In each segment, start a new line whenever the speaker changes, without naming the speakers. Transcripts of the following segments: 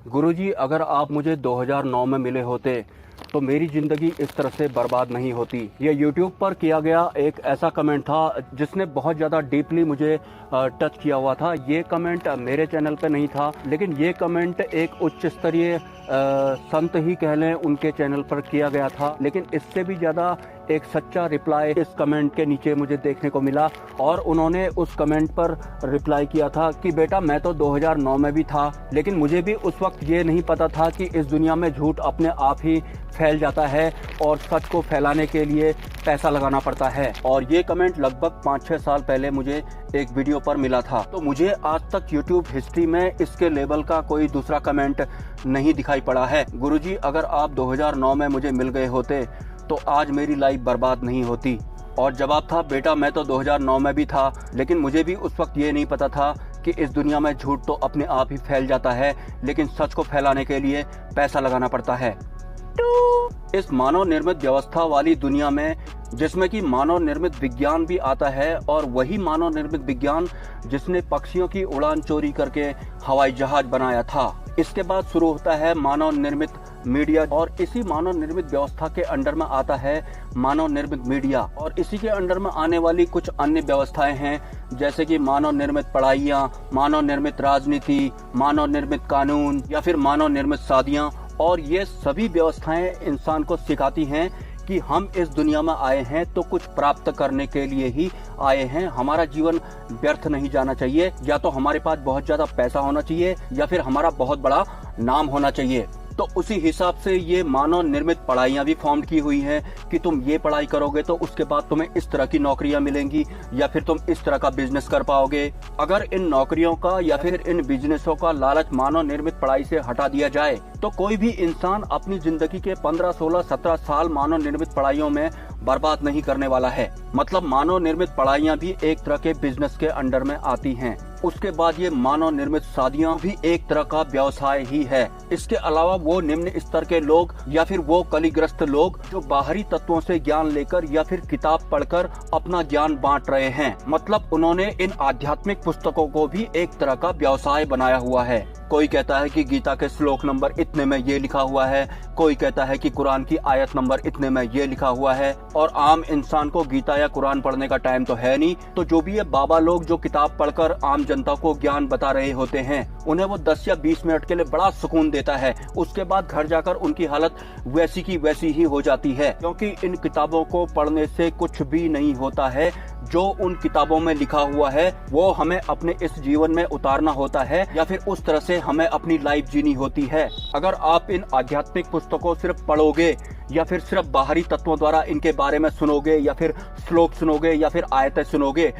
गुरुजी, अगर आप मुझे 2009 में मिले होते तो मेरी ज़िंदगी इस तरह से बर्बाद नहीं होती। ये YouTube पर किया गया एक ऐसा कमेंट था जिसने बहुत ज़्यादा डीपली मुझे टच किया हुआ था। ये कमेंट मेरे चैनल पे नहीं था, लेकिन ये कमेंट एक उच्च स्तरीय संत ही कह लें उनके चैनल पर किया गया था। लेकिन इससे भी ज़्यादा एक सच्चा रिप्लाई इस कमेंट के नीचे मुझे देखने को मिला, और उन्होंने उस कमेंट पर रिप्लाई किया था कि बेटा, मैं तो 2009 में भी था, लेकिन मुझे भी उस वक्त ये नहीं पता था कि इस दुनिया में झूठ अपने आप ही फैल जाता है और सच को फैलाने के लिए पैसा लगाना पड़ता है। और ये कमेंट लगभग 5-6 साल पहले मुझे एक वीडियो पर मिला था। तो मुझे आज तक YouTube हिस्ट्री में इसके लेवल का कोई दूसरा कमेंट नहीं दिखाई पड़ा है। गुरुजी, अगर आप 2009 में मुझे मिल गए होते तो आज मेरी लाइफ बर्बाद नहीं होती। और जवाब था, बेटा, मैं तो 2009 में भी था, लेकिन मुझे भी उस वक्त ये नहीं पता था कि इस दुनिया में झूठ तो अपने आप ही फैल जाता है, लेकिन सच को फैलाने के लिए पैसा लगाना पड़ता है। इस मानव निर्मित व्यवस्था वाली दुनिया में, जिसमें कि मानव निर्मित विज्ञान भी आता है, और वही मानव निर्मित विज्ञान जिसने पक्षियों की उड़ान चोरी करके हवाई जहाज बनाया था, इसके बाद शुरू होता है मानव निर्मित मीडिया, और इसी मानव निर्मित व्यवस्था के अंडर में आता है मानव निर्मित मीडिया, और इसी के अंडर में आने वाली कुछ अन्य व्यवस्थाएं हैं, जैसे कि मानव निर्मित पढ़ाइयाँ, मानव निर्मित राजनीति, मानव निर्मित कानून या फिर मानव निर्मित शादियाँ। और ये सभी व्यवस्थाएं इंसान को सिखाती हैं कि हम इस दुनिया में आए हैं तो कुछ प्राप्त करने के लिए ही आए हैं। हमारा जीवन व्यर्थ नहीं जाना चाहिए। या तो हमारे पास बहुत ज्यादा पैसा होना चाहिए या फिर हमारा बहुत बड़ा नाम होना चाहिए। तो उसी हिसाब से ये मानव निर्मित पढ़ाइयाँ भी फॉर्म की हुई हैं कि तुम ये पढ़ाई करोगे तो उसके बाद तुम्हें इस तरह की नौकरियां मिलेंगी, या फिर तुम इस तरह का बिजनेस कर पाओगे। अगर इन नौकरियों का या फिर इन बिजनेसों का लालच मानव निर्मित पढ़ाई से हटा दिया जाए तो कोई भी इंसान अपनी जिंदगी के 15, 16, 17 साल मानव निर्मित पढ़ाइयों में बर्बाद नहीं करने वाला है। मतलब मानव निर्मित पढ़ाइयाँ भी एक तरह के बिजनेस के अंडर में आती हैं। उसके बाद ये मानव निर्मित शादियाँ भी एक तरह का व्यवसाय ही है। इसके अलावा वो निम्न स्तर के लोग या फिर वो कलिग्रस्त लोग जो बाहरी तत्वों से ज्ञान लेकर या फिर किताब पढ़कर अपना ज्ञान बांट रहे हैं, मतलब उन्होंने इन आध्यात्मिक पुस्तकों को भी एक तरह का व्यवसाय बनाया हुआ है। कोई कहता है कि गीता के श्लोक नंबर इतने में ये लिखा हुआ है, कोई कहता है कि कुरान की आयत नंबर इतने में ये लिखा हुआ है। और आम इंसान को गीता या कुरान पढ़ने का टाइम तो है नहीं, तो जो भी ये बाबा लोग जो किताब पढ़कर आम जनता को ज्ञान बता रहे होते हैं, उन्हें वो 10 या 20 मिनट के लिए बड़ा सुकून देता है। उसके बाद घर जाकर उनकी हालत वैसी की वैसी ही हो जाती है, क्योंकि इन किताबों को पढ़ने से कुछ भी नहीं होता है। जो उन किताबों में लिखा हुआ है वो हमें अपने इस जीवन में उतारना होता है, या फिर उस तरह से हमें अपनी लाइफ जीनी होती है। अगर आप इन आध्यात्मिक पुस्तकों सिर्फ पढ़ोगे या फिर सिर्फ बाहरी तत्वों द्वारा इनके बारे में सुनोगे या फिर श्लोक सुनोगे या फिर आयतें सुनोगे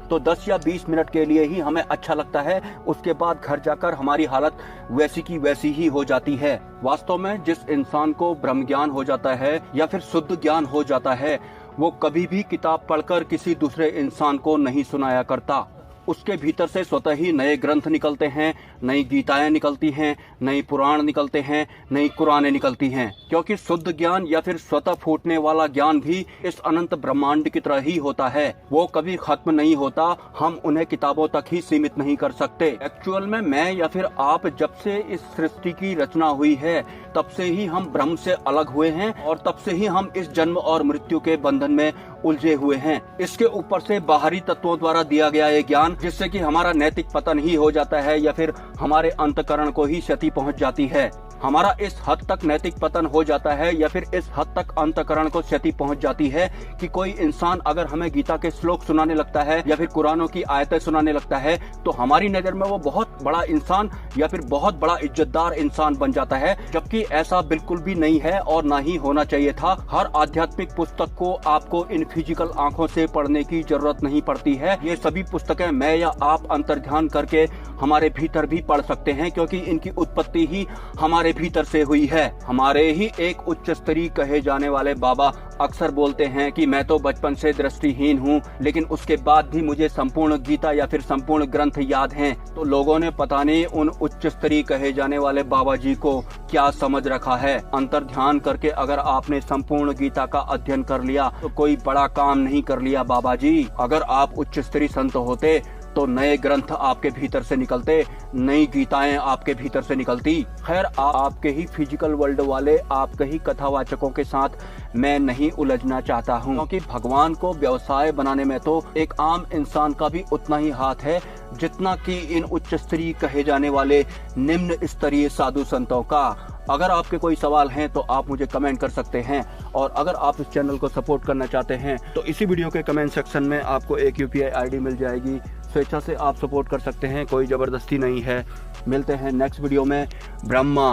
तो 10 या 20 मिनट के लिए ही हमें अच्छा लगता है। उसके बाद घर जाकर हमारी हालत वैसी की वैसी ही हो जाती है। वास्तव में जिस इंसान को ब्रह्म ज्ञान हो जाता है या फिर शुद्ध ज्ञान हो जाता है, वो कभी भी किताब पढ़कर किसी दूसरे इंसान को नहीं सुनाया करता। उसके भीतर से स्वतः ही नए ग्रंथ निकलते हैं, नई गीताएं निकलती हैं, नई पुराण निकलते हैं, नई कुरानें निकलती हैं। क्योंकि शुद्ध ज्ञान या फिर स्वतः फूटने वाला ज्ञान भी इस अनंत ब्रह्मांड की तरह ही होता है। वो कभी खत्म नहीं होता। हम उन्हें किताबों तक ही सीमित नहीं कर सकते। एक्चुअल में मैं या फिर आप जब से इस सृष्टि की रचना हुई है तब से ही हम ब्रह्म से अलग हुए हैं, और तब से ही हम इस जन्म और मृत्यु के बंधन में उलझे हुए हैं। इसके ऊपर से बाहरी तत्वों द्वारा दिया गया ये ज्ञान, जिससे कि हमारा नैतिक पतन ही हो जाता है या फिर हमारे अंतकरण को ही क्षति पहुंच जाती है। हमारा इस हद तक नैतिक पतन हो जाता है या फिर इस हद तक अंतकरण को क्षति पहुंच जाती है कि कोई इंसान अगर हमें गीता के श्लोक सुनाने लगता है या फिर कुरानों की आयतें सुनाने लगता है तो हमारी नजर में वो बहुत बड़ा इंसान या फिर बहुत बड़ा इज्जतदार इंसान बन जाता है, जबकि ऐसा बिल्कुल भी नहीं है और ना ही होना चाहिए था। हर आध्यात्मिक पुस्तक को आपको इन फिजिकल आंखों से पढ़ने की जरूरत नहीं पड़ती है। ये सभी पुस्तकें मैं या आप अंतर्ध्यान करके हमारे भीतर भी पढ़ सकते हैं, क्योंकि इनकी उत्पत्ति ही हमारे भीतर से हुई है। हमारे ही एक उच्च स्तरीय कहे जाने वाले बाबा अक्सर बोलते हैं कि मैं तो बचपन से दृष्टिहीन हूँ, लेकिन उसके बाद भी मुझे संपूर्ण गीता या फिर संपूर्ण ग्रंथ याद हैं। तो लोगों ने पता नहीं उन उच्च स्तरीय कहे जाने वाले बाबा जी को क्या समझ रखा है। अंतर्ध्यान करके अगर आपने संपूर्ण गीता का अध्ययन कर लिया तो कोई बड़ा काम नहीं कर लिया बाबा जी। अगर आप उच्च स्तरीय संत होते तो नए ग्रंथ आपके भीतर से निकलते, नई गीताएं आपके भीतर से निकलती। खैर, आपके ही फिजिकल वर्ल्ड वाले, आपके ही कथावाचकों के साथ मैं नहीं उलझना चाहता हूं, क्योंकि भगवान को व्यवसाय बनाने में तो एक आम इंसान का भी उतना ही हाथ है जितना कि इन उच्च स्तरीय कहे जाने वाले निम्न स्तरीय साधु संतों का। अगर आपके कोई सवाल हैं तो आप मुझे कमेंट कर सकते हैं, और अगर आप इस चैनल को सपोर्ट करना चाहते हैं तो इसी वीडियो के कमेंट सेक्शन में आपको एक UPI ID मिल जाएगी। स्वेच्छा से आप सपोर्ट कर सकते हैं, कोई ज़बरदस्ती नहीं है। मिलते हैं नेक्स्ट वीडियो में। ब्रह्मा,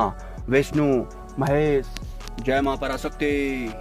विष्णु, महेश, जय मां पराशक्ति।